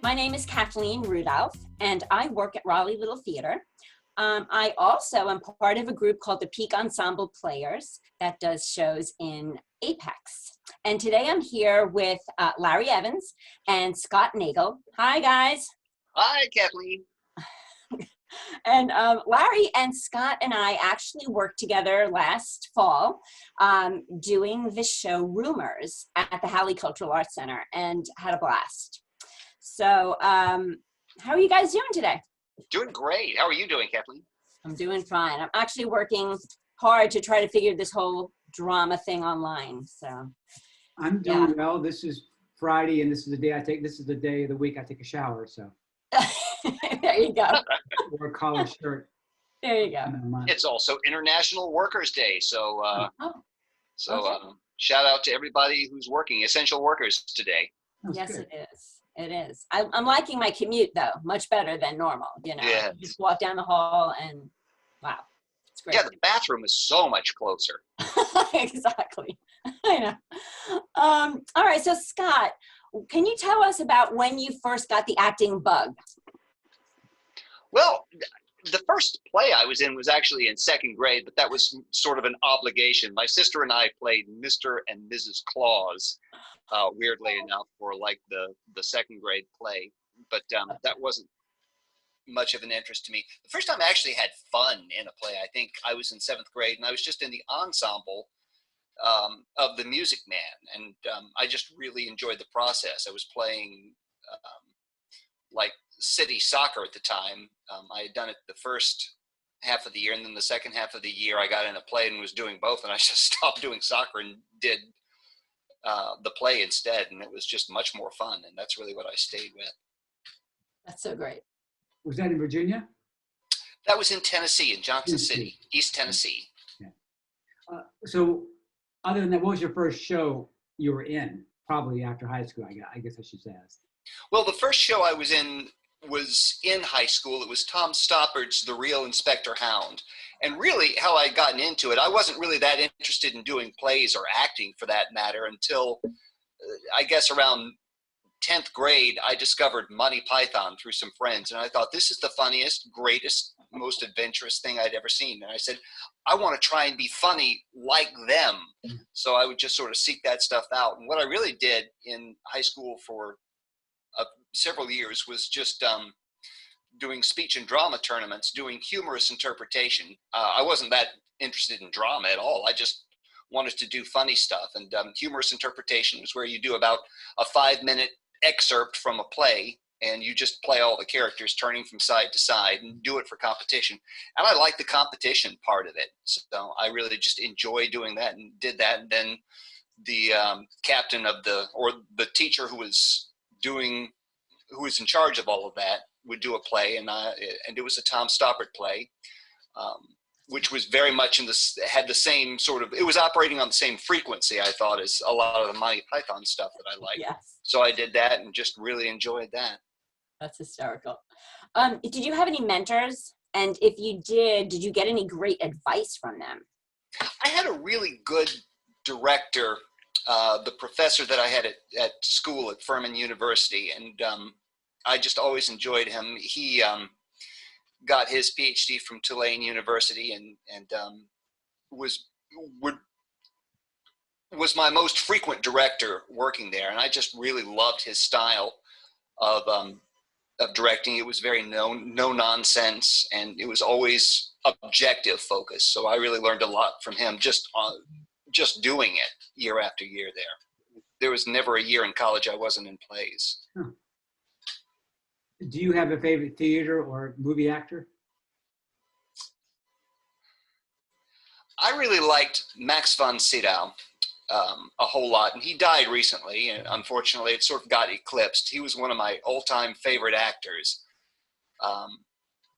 My name is Kathleen Rudolph, and I work at Raleigh Little Theater. I also am part of a group called the Peak Ensemble Players that does shows in Apex. And today I'm here with Larry Evans and Scott Nagel. Hi, guys. Hi, Kathleen. And Larry and Scott and I actually worked together last fall doing the show Rumors at the Halley Cultural Arts Center and had a blast. So how are you guys doing today? Doing great. How are you doing, Kathleen? I'm doing fine. I'm actually working hard to try to figure this whole drama thing online. So I'm doing well. This is Friday, and this is the day of the week I take a shower. So there you go. Or a collar shirt. There you go. It's also International Workers Day, so shout out to everybody who's working, essential workers today. Yes, good. It is. It is. I'm liking my commute though, much better than normal. You know, yeah. Just walk down the hall and wow, it's great. Yeah, the bathroom is so much closer. Exactly. I know. All right, so Scott, can you tell us about when you first got the acting bug? Well, the first play I was in was actually in second grade, but that was sort of an obligation. My sister and I played Mr. and Mrs. Claus, weirdly enough, for like the second grade play, but that wasn't much of an interest to me. The first time I actually had fun in a play, I think I was in seventh grade, and I was just in the ensemble of The Music Man, and I just really enjoyed the process. I was playing like city soccer at the time. I had done it the first half of the year, and then the second half of the year I got in a play and was doing both, and I just stopped doing soccer and did the play instead, and it was just much more fun, and that's really what I stayed with. That's so great. Was that in Virginia? That was in Tennessee, in Johnson City, East Tennessee. Yeah. So other than that, what was your first show you were in? Probably after high school, I guess I should ask. Well, the first show I was in high school. It was Tom Stoppard's The Real Inspector Hound. And really how I gotten into it, I wasn't really that interested in doing plays or acting for that matter until I guess around 10th grade, I discovered Monty Python through some friends. And I thought, this is the funniest, greatest, most adventurous thing I'd ever seen. And I said, I want to try and be funny like them. So I would just sort of seek that stuff out. And what I really did in high school for several years was just doing speech and drama tournaments, doing humorous interpretation. I wasn't that interested in drama at all. I just wanted to do funny stuff. And humorous interpretation was where you do about a 5-minute excerpt from a play, and you just play all the characters turning from side to side and do it for competition. And I like the competition part of it. So I really just enjoy doing that and did that. And then the captain of the teacher who was in charge of all of that would do a play, and it was a Tom Stoppard play, which was very much had the same sort of, it was operating on the same frequency, I thought, as a lot of the Monty Python stuff that I liked. Yes. So I did that and just really enjoyed that. That's hysterical. Did you have any mentors? And if you did you get any great advice from them? I had a really good director, the professor that I had at school at Furman University, and I just always enjoyed him. He got his PhD from Tulane University and was my most frequent director working there, and I just really loved his style of directing. It was very no nonsense, and it was always objective focus. So I really learned a lot from him just doing it year after year there. There was never a year in college I wasn't in plays. Huh. Do you have a favorite theater or movie actor? I really liked Max von Sydow a whole lot, and he died recently, and unfortunately it sort of got eclipsed. He was one of my all-time favorite actors,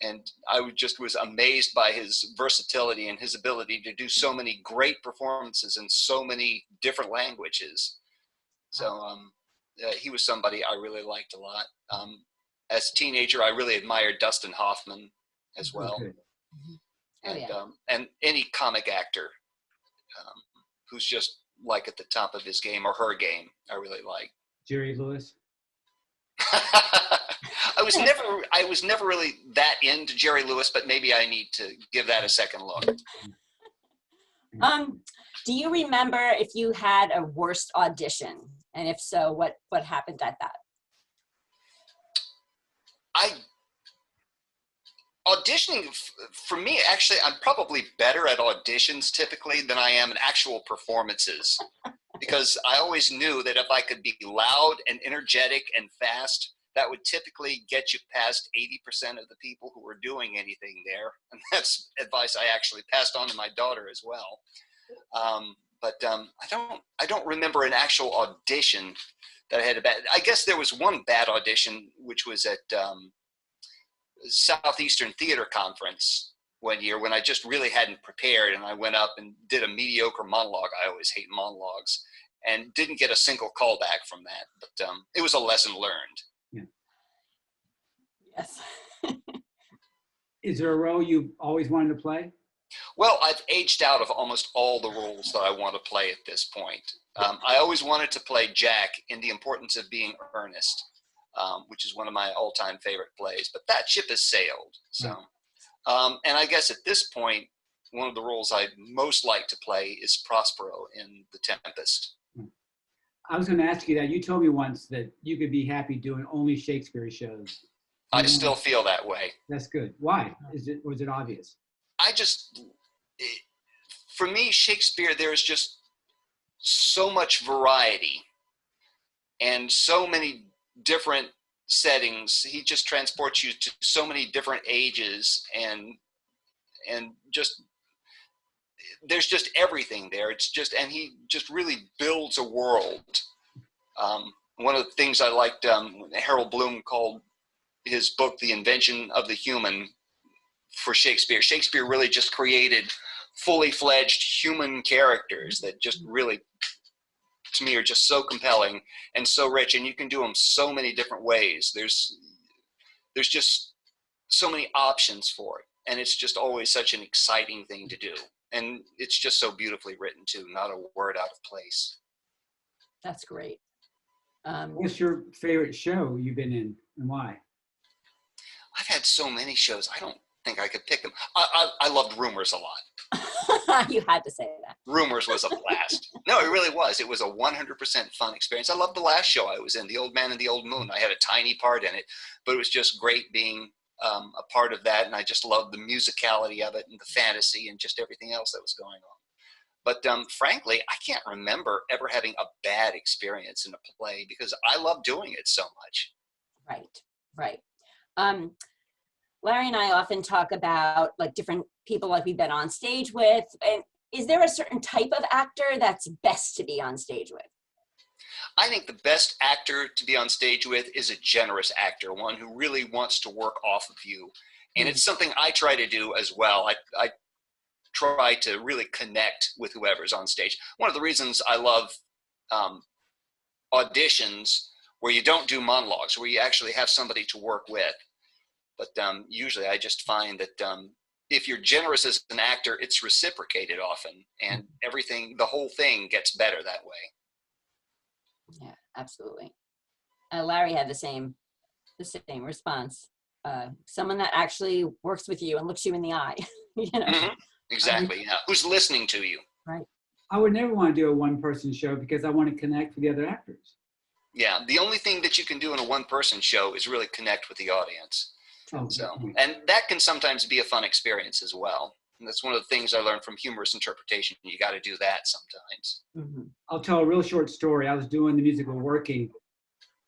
and I was amazed by his versatility and his ability to do so many great performances in so many different languages. So he was somebody I really liked a lot. As a teenager, I really admired Dustin Hoffman as well. Okay. And any comic actor who's just like at the top of his game or her game, I really like. Jerry Lewis? I was never really that into Jerry Lewis, but maybe I need to give that a second look. Do you remember if you had a worst audition? And if so, what happened at that? Auditioning, for me, actually, I'm probably better at auditions typically than I am in actual performances. Because I always knew that if I could be loud and energetic and fast, that would typically get you past 80% of the people who were doing anything there. And that's advice I actually passed on to my daughter as well. I don't remember an actual audition that I had a bad. I guess there was one bad audition, which was at Southeastern Theater Conference one year when I just really hadn't prepared, and I went up and did a mediocre monologue. I always hate monologues, and didn't get a single callback from that. But it was a lesson learned. Yeah. Yes. Is there a role you've always wanted to play? Well, I've aged out of almost all the roles that I want to play at this point. I always wanted to play Jack in The Importance of Being Earnest, which is one of my all-time favorite plays, but that ship has sailed. So, and I guess at this point, one of the roles I'd most like to play is Prospero in The Tempest. I was going to ask you that. You told me once that you could be happy doing only Shakespeare shows. I still feel that way. That's good. Why? Was it obvious? For me, Shakespeare, there's just so much variety and so many different settings. He just transports you to so many different ages, and just there's just everything there. And he just really builds a world. One of the things I liked, Harold Bloom called his book The Invention of the Human for Shakespeare. Shakespeare really just created fully fledged human characters that just really, to me, are just so compelling and so rich, and you can do them so many different ways. There's just so many options for it, and it's just always such an exciting thing to do, and it's just so beautifully written too, not a word out of place. That's great. What's your favorite show you've been in, and why? I've had so many shows, I don't think I could pick them. I loved Rumors a lot. You had to say that. Rumors was a blast. No, it really was. It was a 100% fun experience. I loved the last show I was in, The Old Man and the Old Moon. I had a tiny part in it, but it was just great being a part of that, and I just loved the musicality of it and the fantasy and just everything else that was going on. But frankly, I can't remember ever having a bad experience in a play because I love doing it so much. Right. Larry and I often talk about like different people like we've been on stage with. And is there a certain type of actor that's best to be on stage with? I think the best actor to be on stage with is a generous actor, one who really wants to work off of you. And it's something I try to do as well. I try to really connect with whoever's on stage. One of the reasons I love auditions where you don't do monologues, where you actually have somebody to work with. But usually I just find that if you're generous as an actor, it's reciprocated often, and everything, the whole thing gets better that way. Yeah, absolutely. Larry had the same response. Someone that actually works with you and looks you in the eye. You know? Mm-hmm. Exactly. Yeah. Who's listening to you? Right. I would never want to do a one-person show because I want to connect with the other actors. Yeah. The only thing that you can do in a one-person show is really connect with the audience. And that can sometimes be a fun experience as well. And that's one of the things I learned from humorous interpretation. You got to do that sometimes. Mm-hmm. I'll tell a real short story. I was doing the musical Working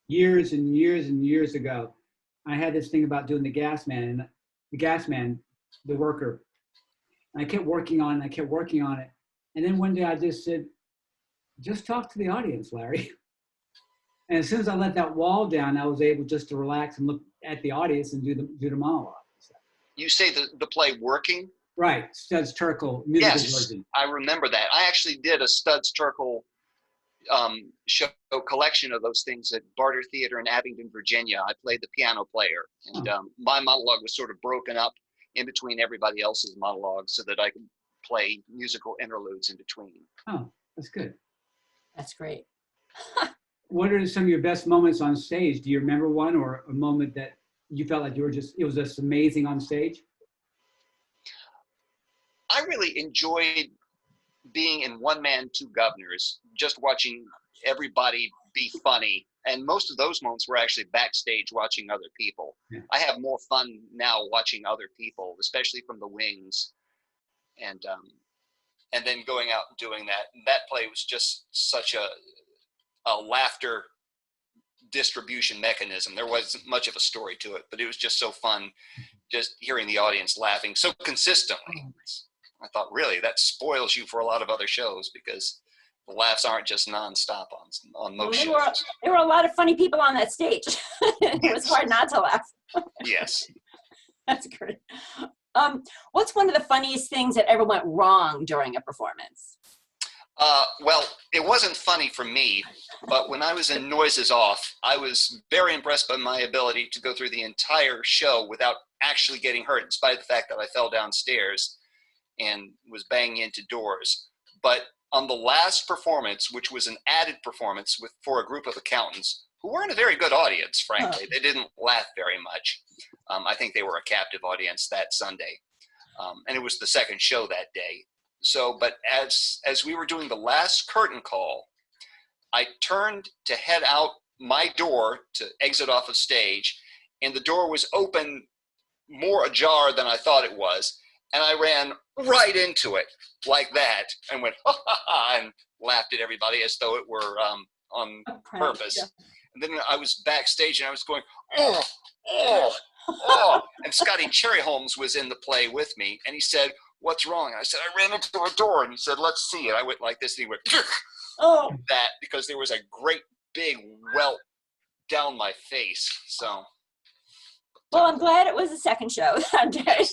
years and years and years ago. I had this thing about doing the gas man, the worker. And I kept working on it. And then one day I just said, just talk to the audience, Larry. And as soon as I let that wall down, I was able just to relax and look at the audience and do the monologue. You say the play Working? Right, Studs Terkel musical version. I remember that. I actually did a Studs Terkel show collection of those things at Barter Theater in Abingdon, Virginia. I played the piano player, and my monologue was sort of broken up in between everybody else's monologues so that I could play musical interludes in between. Oh, that's good. That's great. what are some of your best moments on stage? Do you remember one or a moment that you felt like it was just amazing on stage? I really enjoyed being in One Man, Two Governors, just watching everybody be funny. And most of those moments were actually backstage watching other people. Yeah. I have more fun now watching other people, especially from the wings. And then going out and doing that. That play was just such a laughter distribution mechanism. There wasn't much of a story to it, but it was just so fun just hearing the audience laughing so consistently. I thought, really, that spoils you for a lot of other shows because the laughs aren't just nonstop on most shows. There were a lot of funny people on that stage. It was hard not to laugh. Yes. That's great. What's one of the funniest things that ever went wrong during a performance? Well, it wasn't funny for me, but when I was in Noises Off, I was very impressed by my ability to go through the entire show without actually getting hurt, in spite of the fact that I fell downstairs and was banging into doors. But on the last performance, which was an added performance for a group of accountants who weren't a very good audience, frankly. They didn't laugh very much. I think they were a captive audience that Sunday. And it was the second show that day. So, but as we were doing the last curtain call, I turned to head out my door to exit off of stage, and the door was open more ajar than I thought it was. And I ran right into it like that and went, ha, ha, ha, and laughed at everybody as though it were on purpose. Yeah. And then I was backstage and I was going, oh, oh, oh. And Scotty Cherry Holmes was in the play with me. And he said, what's wrong? And I said, I ran into a door. And he said, let's see it. I went like this and he went, oh, that, because there was a great big welt down my face. So. Well, I'm glad it was the second show that day.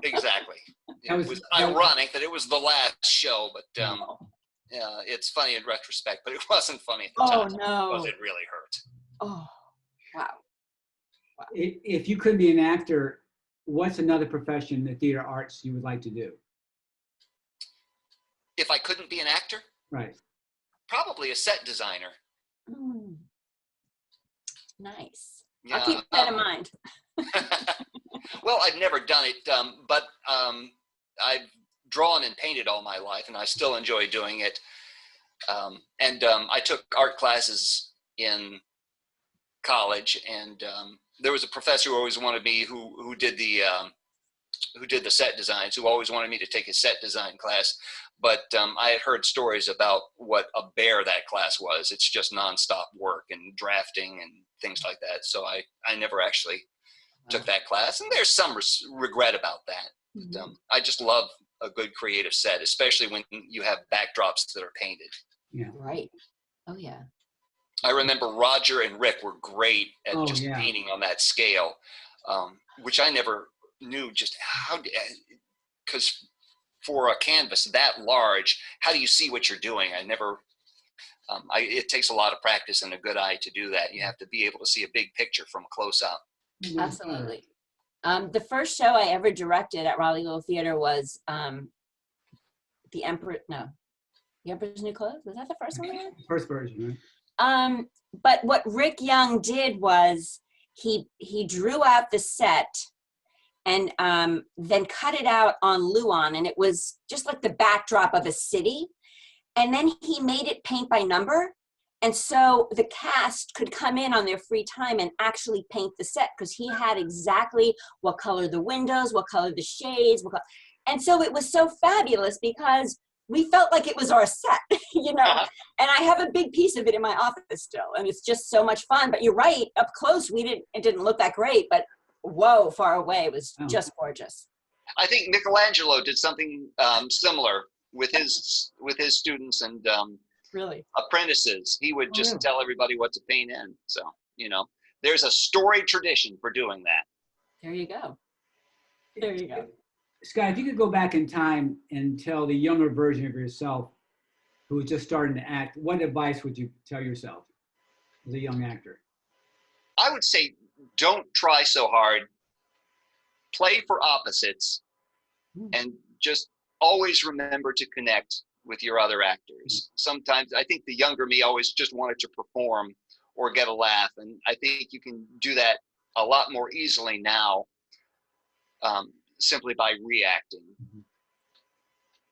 Exactly. It was ironic that it was the last show, but it's funny in retrospect, but it wasn't funny at the time. No. Because it really hurt. Oh, wow. If you could be an actor, what's another profession in the theater arts you would like to do? If I couldn't be an actor? Right. Probably a set designer. Nice. Yeah, I'll keep that in mind. Well, I've never done it, but I've drawn and painted all my life, and I still enjoy doing it. I took art classes in college, and there was a professor who always wanted me, who did the set designs, who always wanted me to take a set design class. But I had heard stories about what a bear that class was. It's just nonstop work and drafting and things like that. So I never actually took that class, and there's some regret about that. Mm-hmm. I just love a good creative set, especially when you have backdrops that are painted. Yeah. Right. Oh yeah. I remember Roger and Rick were great at painting on that scale, which I never knew just how, because for a canvas that large, how do you see what you're doing? I never, it takes a lot of practice and a good eye to do that. You have to be able to see a big picture from close up. Absolutely. The first show I ever directed at Raleigh Little Theater was The Emperor's New Clothes. Was that the first one? First version, right? But what Rick Young did was he drew out the set and then cut it out on Luan, and it was just like the backdrop of a city. And then he made it paint by number. And so the cast could come in on their free time and actually paint the set, because he had exactly what color the windows, what color the shades, and so it was so fabulous because we felt like it was our set, you know. And I have a big piece of it in my office still, and it's just so much fun. But you're right, up close, it didn't look that great, but whoa, far away, it was just gorgeous. I think Michelangelo did something similar with his students and really apprentices. He would just tell everybody what to paint in. So, you know, there's a storied tradition for doing that. There you go. There you go. Scott, if you could go back in time and tell the younger version of yourself who was just starting to act, what advice would you tell yourself as a young actor? I would say, don't try so hard. Play for opposites and just always remember to connect with your other actors. Sometimes I think the younger me always just wanted to perform or get a laugh, and I think you can do that a lot more easily now, simply by reacting.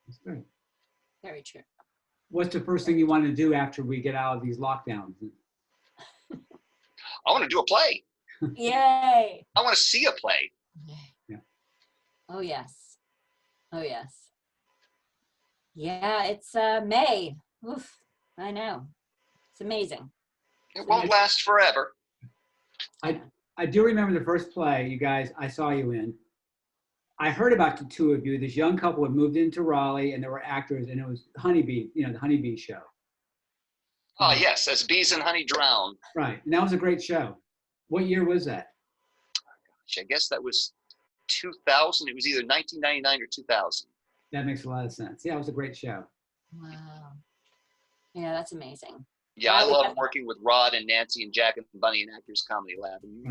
That's good. Very true. What's the first thing you want to do after we get out of these lockdowns? I want to do a play. Yay. I want to see a play. Yeah. Oh, yes. Oh, yes. Yeah, it's May. Oof, I know. It's amazing. It won't last forever. I do remember the first play, you guys, I saw you in. I heard about the two of you. This young couple had moved into Raleigh, and there were actors, and it was Honeybee, you know, the Honeybee show. Oh, yes, as bees and honey drown. Right, and that was a great show. What year was that? I guess that was 2000. It was either 1999 or 2000. That makes a lot of sense. Yeah, it was a great show. Wow. Yeah, that's amazing. Yeah, I Well, love working with Rod and Nancy and Jack and Bunny in Actors Comedy Lab. And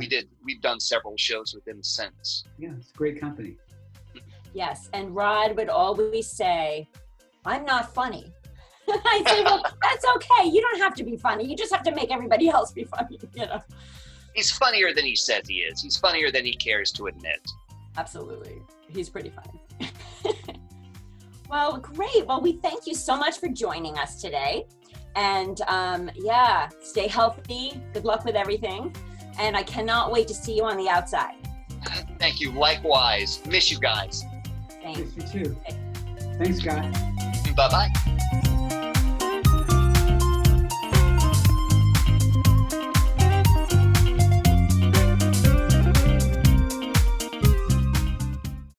we've done several shows with them since. Yeah, it's great company. Yes, and Rod would always say, I'm not funny. I'd say, well, that's okay. You don't have to be funny. You just have to make everybody else be funny, you know. He's funnier than he says he is. He's funnier than he cares to admit. Absolutely. He's pretty funny. Well, great. Well, we thank you so much for joining us today. And yeah, stay healthy. Good luck with everything. And I cannot wait to see you on the outside. Thank you. Likewise. Miss you guys. Thanks. Yes, you too. Thanks, guys. Bye-bye.